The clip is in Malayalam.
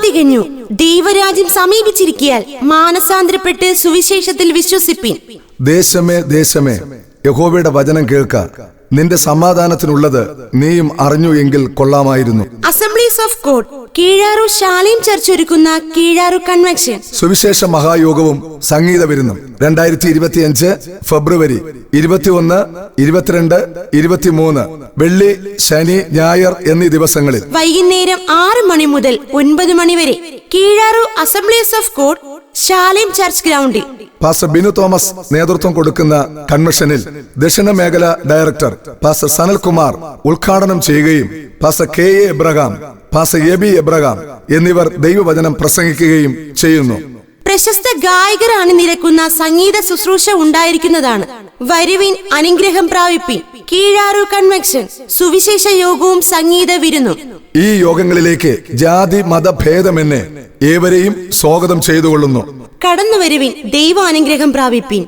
തികഞ്ഞു. ദൈവരാജ്യം സമീപിച്ചിരിക്കയാൽ മാനസാന്തരപ്പെട്ട് സുവിശേഷത്തിൽ വിശ്വസിപ്പിൻ. ദേശമേ ദേശമേ, യഹോവയുടെ വചനം കേൾക്ക. നിന്റെ സമാധാനത്തിനുള്ളത് നീയും അറിഞ്ഞു എങ്കിൽ കൊള്ളാമായിരുന്നു. അസംബ്ലീസ് ഓഫ് ഗോഡ് കീഴാറു ശാലീം ചർച്ച് ഒരുക്കുന്ന കീഴാറു കൺവെൻഷൻ സുവിശേഷ മഹായോഗവും സംഗീത വിരുന്നും 2025 ഫെബ്രുവരി 21, 22, 23 വെള്ളി, ശനി, ഞായർ എന്നീ ദിവസങ്ങളിൽ വൈകുന്നേരം 6 മണി മുതൽ 9 മണി വരെ കീഴാറു അസംബ്ലീസ് ഓഫ് ഗോഡ് ശാലീം ചർച്ച് ഗ്രൗണ്ടിൽ. പാസ്റ്റർ ബിനു തോമസ് നേതൃത്വം കൊടുക്കുന്ന കൺവെൻഷനിൽ ദക്ഷിണ മേഖല ഡയറക്ടർ പാസ്റ്റർ സനൽകുമാർ ഉദ്ഘാടനം ചെയ്യുകയും pastor K A Abraham, pastor A B Abraham എന്നിവർ ദൈവവചനം പ്രസംഗിക്കുകയും ചെയ്യുന്നു. പ്രശസ്ത ഗായകർ അണിനിരക്കുന്ന സംഗീത ശുശ്രൂഷ ഉണ്ടായിരിക്കുന്നതാണ്. വരുവിൻ, അനുഗ്രഹം പ്രാപിപ്പിൻ. കീഴാറു കൺവെൻഷൻ സുവിശേഷ യോഗവും സംഗീത വിരുന്നും. ഈ യോഗങ്ങളിലേക്ക് ജാതി മതഭേദമെന്നെ ഏവരെയും സ്വാഗതം ചെയ്തുകൊള്ളുന്നു. കടന്നു വരുവിൻ, ദൈവ അനുഗ്രഹം പ്രാപിപ്പിൻ.